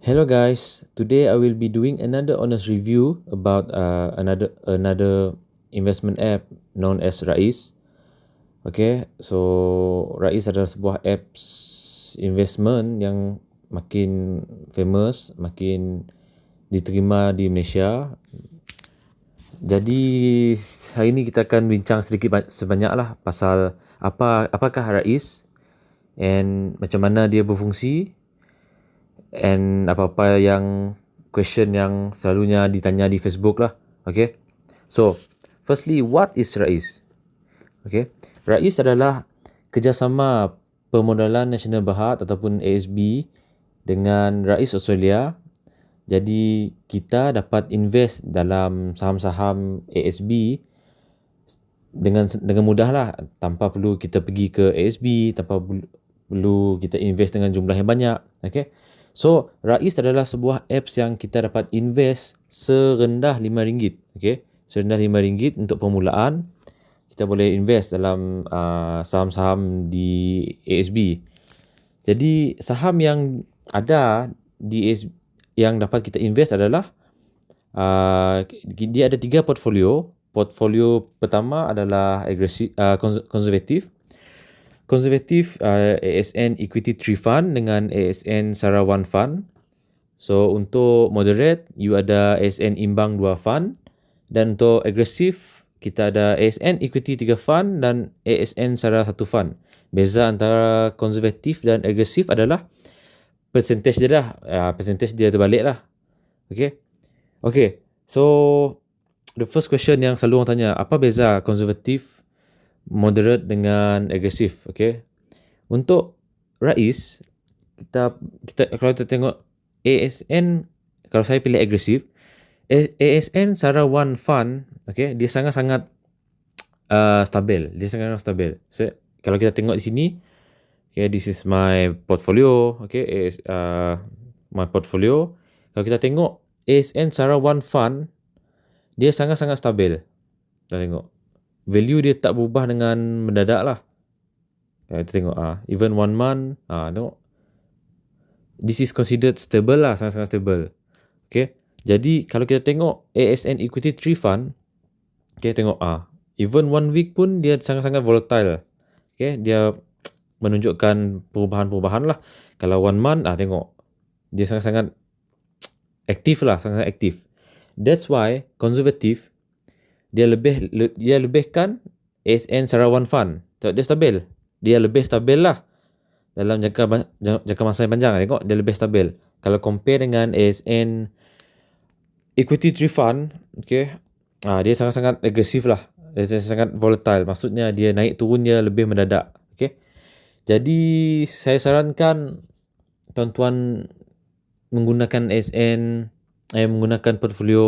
Hello guys, today I will be doing another honest review about another investment app known as Rais. Okay, so Rais adalah sebuah apps investment yang makin famous, makin diterima di Malaysia. Jadi hari ini kita akan bincang sedikit sebanyak lah pasal apakah Rais and macam mana dia berfungsi and apa-apa yang question yang selalunya ditanya di Facebook lah. Okay. So, firstly, what is Rais? Okay. Rais adalah kerjasama permodalan Nasional Berhad ataupun ASB dengan Rais Australia. Jadi, kita dapat invest dalam saham-saham ASB dengan mudah lah, tanpa perlu kita pergi ke ASB, tanpa perlu kita invest dengan jumlah yang banyak. Okay. So, Rais adalah sebuah apps yang kita dapat invest serendah RM5. Okay. Serendah RM5 untuk permulaan. Kita boleh invest dalam saham-saham di ASB. Jadi, saham yang ada di ASB yang dapat kita invest adalah dia ada 3 portfolio. Portfolio pertama adalah konservatif. Konservatif ASN Equity Tree Fund dengan ASN Sarawak Fund. So untuk moderate, you ada ASN Imbang 2 Fund. Dan untuk agresif, kita ada ASN Equity 3 Fund dan ASN Sarawak 1 Fund. Beza antara konservatif dan agresif adalah percentage dia dah. Percentage dia terbalik lah. Okay. So the first question yang selalu orang tanya, apa beza konservatif, moderate dengan agresif? Okay. Untuk Rais, kita kalau kita tengok ASN, kalau saya pilih agresif, ASN Sarawak Fund, okay, dia sangat-sangat stabil. Dia sangat stabil. So, kalau kita tengok di sini, okay, this is my portfolio. Okay, my portfolio. Kalau kita tengok ASN Sarawak Fund, dia sangat-sangat stabil. Kita tengok value dia tak berubah dengan mendadak lah. Kita tengok even 1 month, tengok this is considered stable lah, sangat-sangat stable. Okay. Jadi kalau kita tengok ASN Equity Tree Fund, okay, tengok even 1 week pun dia sangat-sangat volatile. Okay, dia menunjukkan perubahan-perubahan lah. Kalau 1 month, tengok dia sangat-sangat aktif lah, sangat aktif. That's why konservatif dia lebihkan ASN Sarawak Fund. Tengok dia stabil. Dia lebih stabil lah dalam jangka masa yang panjang. Tengok dia lebih stabil. Kalau compare dengan ASN Equity Tree Fund, okay, dia sangat-sangat agresif lah. Dia sangat volatile. Maksudnya dia naik turun dia lebih mendadak. Okay. Jadi saya sarankan tuan-tuan menggunakan menggunakan portfolio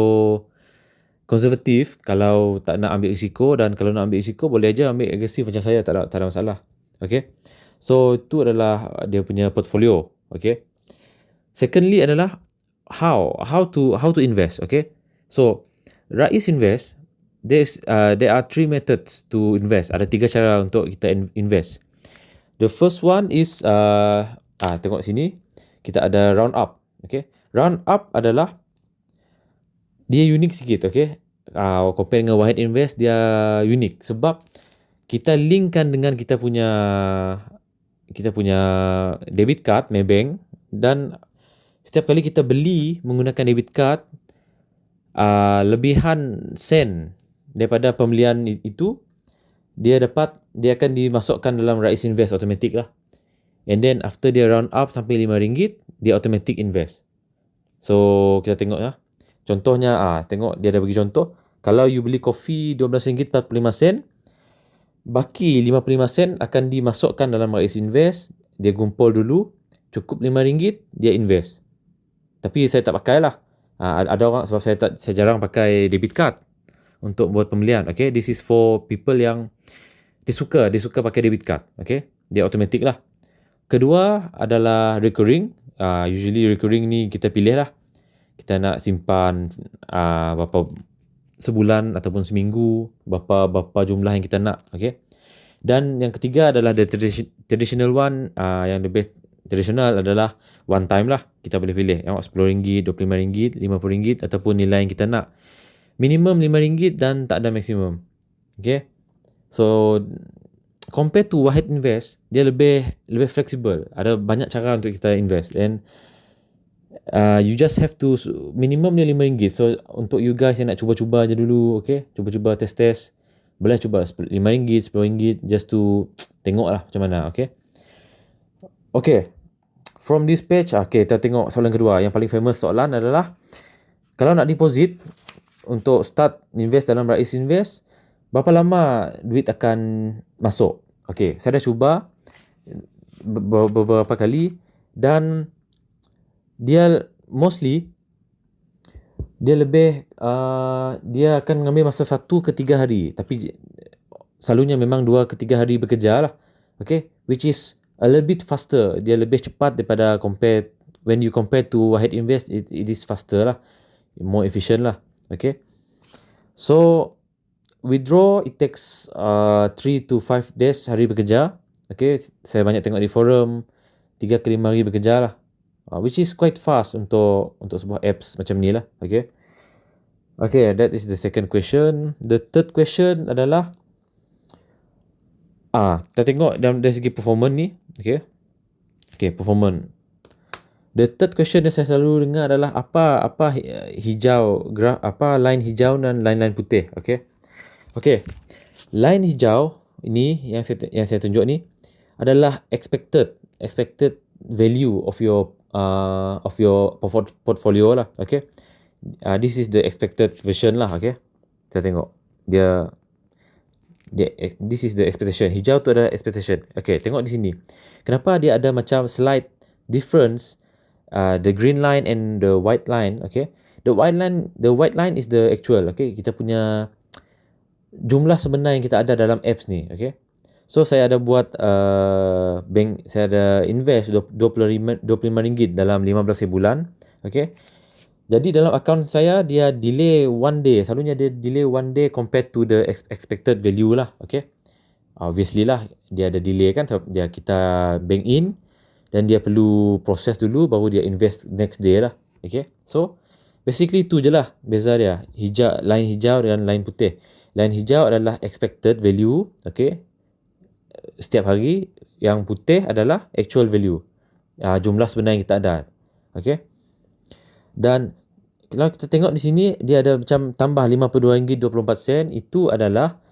konservatif kalau tak nak ambil risiko, dan kalau nak ambil risiko boleh aja ambil agresif macam saya, tak ada masalah. Okay. So itu adalah dia punya portfolio. Okay. Secondly adalah how to invest. Okay. So Rais Invest, there are 3 methods to invest. Ada 3 cara untuk kita invest. The first one is tengok sini kita ada round up. Okay. Round up adalah dia unik sikit. Okay. Compare dengan Wahid Invest, dia unik sebab kita linkkan dengan kita punya debit card Maybank, dan setiap kali kita beli menggunakan debit card, lebihan sen daripada pembelian itu dia akan dimasukkan dalam Rais Invest automatic lah. And then after dia round up sampai RM5, dia automatic invest. So kita tengok lah. Contohnya tengok dia ada bagi contoh. Kalau you beli kopi RM12.45, baki 55 sen akan dimasukkan dalam Rais Invest. Dia gumpul dulu, cukup RM5, dia invest. Tapi saya tak pakai lah. Ada orang, sebab saya jarang pakai debit card untuk buat pembelian. Okay, this is for people yang dia suka pakai debit card. Okay, dia automatic lah. Kedua adalah recurring. Usually recurring ni kita pilih lah. Kita nak simpan berapa sebulan ataupun seminggu, berapa jumlah yang kita nak. Okay. Dan yang ketiga adalah the traditional one, yang lebih tradisional adalah one time lah. Kita boleh pilih RM10, RM25, RM50 ataupun nilai yang kita nak. Minimum RM5 dan tak ada maksimum. Okay. So compare to Wahid Invest, dia lebih flexible. Ada banyak cara untuk kita invest, and you just have to minimum dia RM5. So untuk you guys yang nak cuba-cuba je dulu, okay, cuba-cuba test, boleh cuba RM5, RM10 just to tengok lah macam mana. Okay, from this page, okay, kita tengok soalan kedua. Yang paling famous soalan adalah, kalau nak deposit untuk start invest dalam Rais Invest, berapa lama duit akan masuk? Okay, saya dah cuba beberapa kali, dan dia mostly dia lebih dia akan mengambil masa 1 ke 3 hari, tapi selalunya memang 2 ke 3 hari bekerja lah. Okay, which is a little bit faster. Dia lebih cepat daripada when you compare to Wahid Invest, it is faster lah, more efficient lah. Okay, so withdraw it takes 3 to 5 days, hari bekerja. Okay, saya banyak tengok di forum 3 ke 5 hari bekerja lah, which is quite fast untuk sebuah apps macam ni lah. Okay, that is the second question. The third question adalah, kita tengok dari segi performance ni. Okay, performance. The third question yang saya selalu dengar adalah apa hijau, graf, apa line hijau dan line putih. Okay, line hijau ini yang saya tunjuk ni adalah expected value of your portfolio lah. Okay, this is the expected version lah. Okay, kita tengok dia this is the expectation. Hijau tu adalah expectation. Okay, tengok di sini. Kenapa dia ada macam slight difference, the green line and the white line. Okay, the white line is the actual. Okay, kita punya jumlah sebenar yang kita ada dalam apps ni. Okay, so saya ada buat bank, saya ada invest RM25 dalam 15 bulan. Okay, jadi dalam akaun saya dia delay 1 day. Selalunya dia delay 1 day compared to the expected value lah. Okay, obviously lah dia ada delay kan, dia kita bank in dan dia perlu proses dulu baru dia invest next day lah. Okay, so basically tu je lah beza dia, line hijau dan line putih. Line hijau adalah expected value, okay, setiap hari. Yang putih adalah actual value, jumlah sebenar yang kita ada. Okay, dan kalau kita tengok di sini, dia ada macam tambah RM52.24. Itu adalah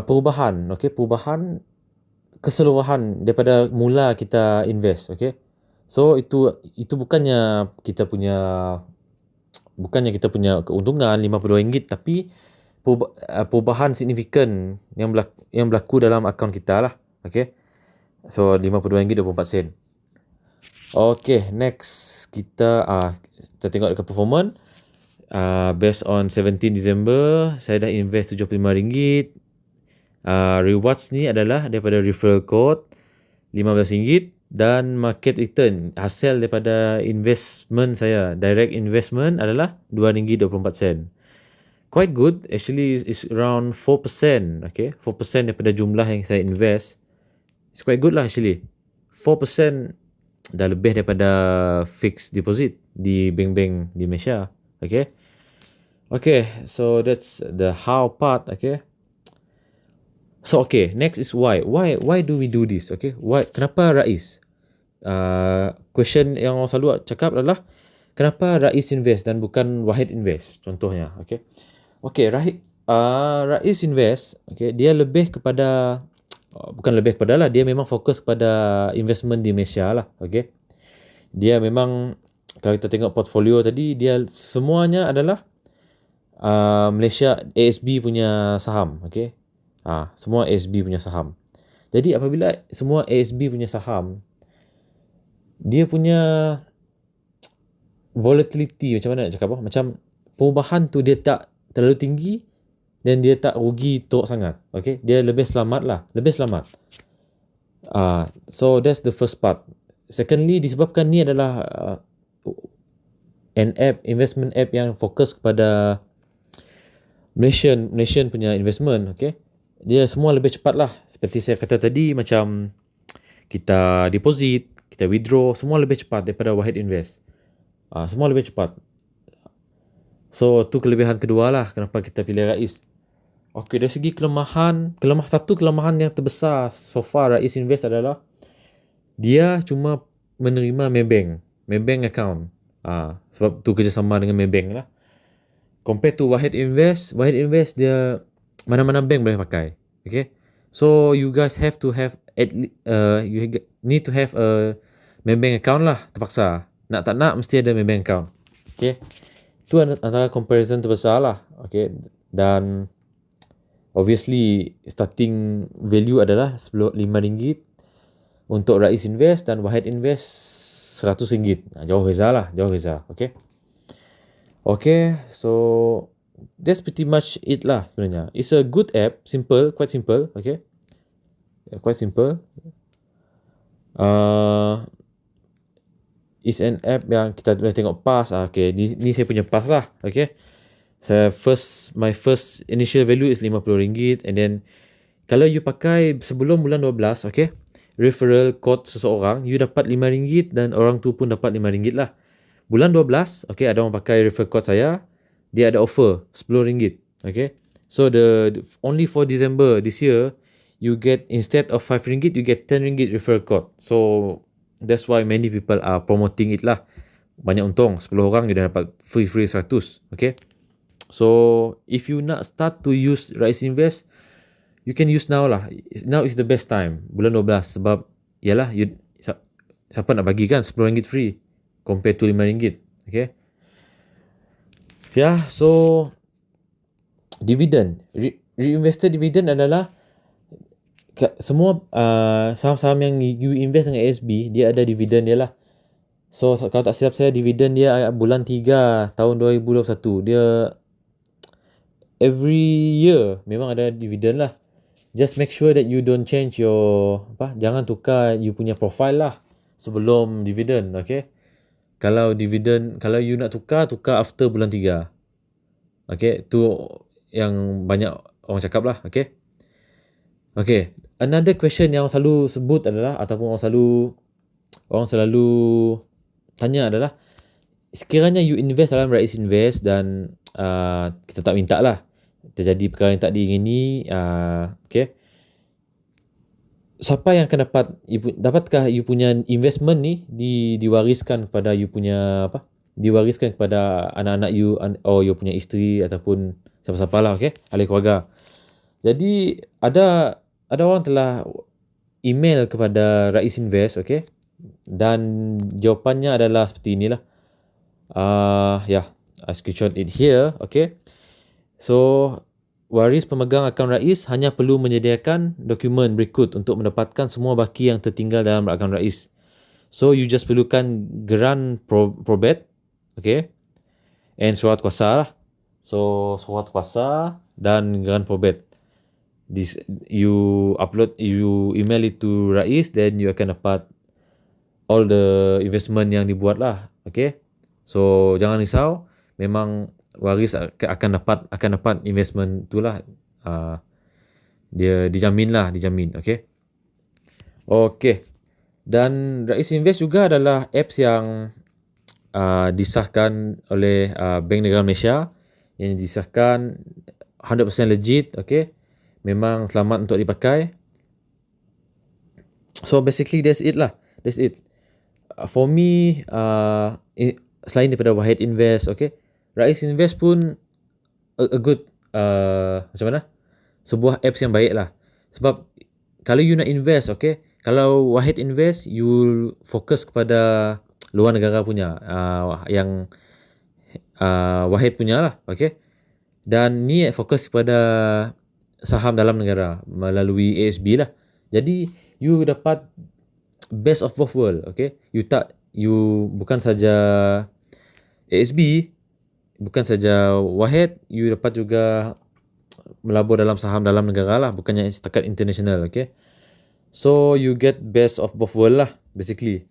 perubahan. Okay, perubahan keseluruhan daripada mula kita invest. Okay, so itu bukannya kita punya keuntungan RM52, tapi perubahan signifikan yang berlaku dalam akaun kita lah. Okay, so RM52.24. Okay, next kita tengok dekat performance. Based on 17 December, saya dah invest RM75. Rewards ni adalah daripada referral code RM15, dan market return hasil daripada investment saya, direct investment, adalah RM2.24. Quite good actually, is around 4%. Okay, 4% daripada jumlah yang saya invest. It's quite good lah actually. 4% dah lebih daripada fixed deposit di bank-bank di Malaysia. Okay, so that's the how part. Okay, so next is why do we do this? Okay, kenapa Rais? Question yang orang selalu cakap adalah, kenapa Rais Invest dan bukan Wahid Invest contohnya. Okay, Rais Invest, okay, dia lebih kepada, bukan lebih kepada lah, dia memang fokus kepada investment di Malaysia lah. Okay, dia memang, kalau kita tengok portfolio tadi, dia semuanya adalah Malaysia ASB punya saham. Okay, semua ASB punya saham. Jadi apabila semua ASB punya saham, dia punya volatility, macam mana nak cakap, macam perubahan tu dia tak terlalu tinggi dan dia tak rugi teruk sangat. Okay, dia lebih selamat lah, so that's the first part. Secondly, disebabkan ni adalah investment app yang fokus kepada Malaysian punya investment. Okay, dia semua lebih cepat lah. Seperti saya kata tadi, macam kita deposit, kita withdraw, semua lebih cepat daripada Wahid Invest. Semua lebih cepat. So, tu kelebihan kedua lah kenapa kita pilih Rais. Okey, dari segi kelemahan yang terbesar so far Rais Invest adalah dia cuma menerima Maybank account. Sebab tu kerjasama dengan Maybank lah. Compare to Wahid Invest dia mana-mana bank boleh pakai. Okay. So you guys have to have need to have a Maybank account lah terpaksa. Nak tak nak mesti ada Maybank account. Okay. Tu antara comparison terbesar lah. Okay. Dan obviously starting value adalah RM5 untuk Rais Invest dan Wahid Invest RM100. Jauh beza. Okay, so that's pretty much it lah sebenarnya. It's a good app, quite simple, okay. Quite simple. It's an app yang kita boleh tengok PAS. Okay, ni saya punya PAS lah, okay. My first initial value is RM50, and then kalau you pakai sebelum bulan 12, okay, referral code seseorang, you dapat RM5 dan orang tu pun dapat RM5 lah. Bulan 12, okay, ada orang pakai referral code saya, dia ada offer RM10, okay. So only for December this year, you get, instead of RM5, you get RM10 referral code. So that's why many people are promoting it lah. Banyak untung, 10 orang you dah dapat free 100, okay. So if you nak start to use Rais Invest, you can use now lah. Now is the best time, bulan 12, sebab yalah, siapa nak bagi kan RM10 free compared to RM5, okay. So dividend, reinvested dividend adalah semua saham-saham yang you invest dengan ASB, dia ada dividend dia lah. So kalau tak silap saya, dividend dia bulan 3 tahun 2021, dia every year memang ada dividend lah. Just make sure that you don't change jangan tukar you punya profile lah sebelum dividend, okay. Kalau you nak tukar after bulan 3. Okay, tu yang banyak orang cakap lah, okay. Okay, another question yang selalu sebut adalah, ataupun orang selalu tanya adalah, sekiranya you invest dalam Rais Invest dan kita tak minta lah terjadi perkara yang tak diingini, okay, siapa yang akan dapatkah you punya investment ni diwariskan kepada you punya diwariskan kepada anak-anak you, or you punya isteri, ataupun siapa-siapa lah, okay, ahli keluarga. Jadi ada orang telah email kepada Rais Invest, okay, dan jawapannya adalah seperti inilah. I screenshot it here, okay. So waris pemegang akaun Rais hanya perlu menyediakan dokumen berikut untuk mendapatkan semua baki yang tertinggal dalam akaun Rais. So you just perlukan geran probate, okay, and surat kuasa lah. So surat kuasa dan geran probate, this you email it to Rais, then you akan dapat all the investment yang dibuat lah, okay. So jangan risau, memang waris akan dapat investment tu lah. Dia dijamin, okay. Dan Rais Invest juga adalah apps yang disahkan oleh Bank Negara Malaysia, yang disahkan 100% legit, okay. Memang selamat untuk dipakai. So basically that's it. For me, selain daripada Wahid Invest, okay, Rais Invest pun a good sebuah apps yang baik lah. Sebab kalau you nak invest, okay, kalau Wahid Invest, you fokus kepada luar negara punya, yang Wahid punya lah, okay. Dan ni fokus kepada saham dalam negara melalui ASB lah. Jadi you dapat best of both world, okay. You bukan saja ASB, bukan saja Wahid, you dapat juga melabur dalam saham dalam negara lah, bukannya setakat international, okay. So you get best of both world lah, basically.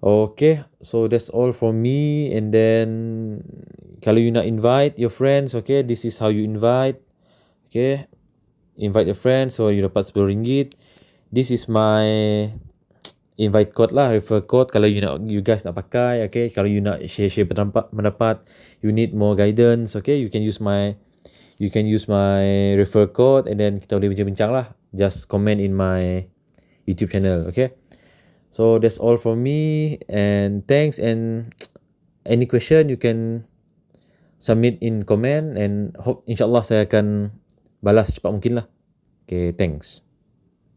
Okay, so that's all from me. And then kalau you nak invite your friends, okay, this is how you invite, okay. Invite your friends, so you dapat RM10. This is my invite code lah, refer code kalau you guys nak pakai, okay. Kalau you nak share pendapat, you need more guidance, okay, you can use my refer code and then kita boleh bincang-bincang lah. Just comment in my YouTube channel, okay. So that's all from me, and thanks, and any question you can submit in comment, and hope insyaAllah saya akan balas cepat mungkin lah. Okay, thanks.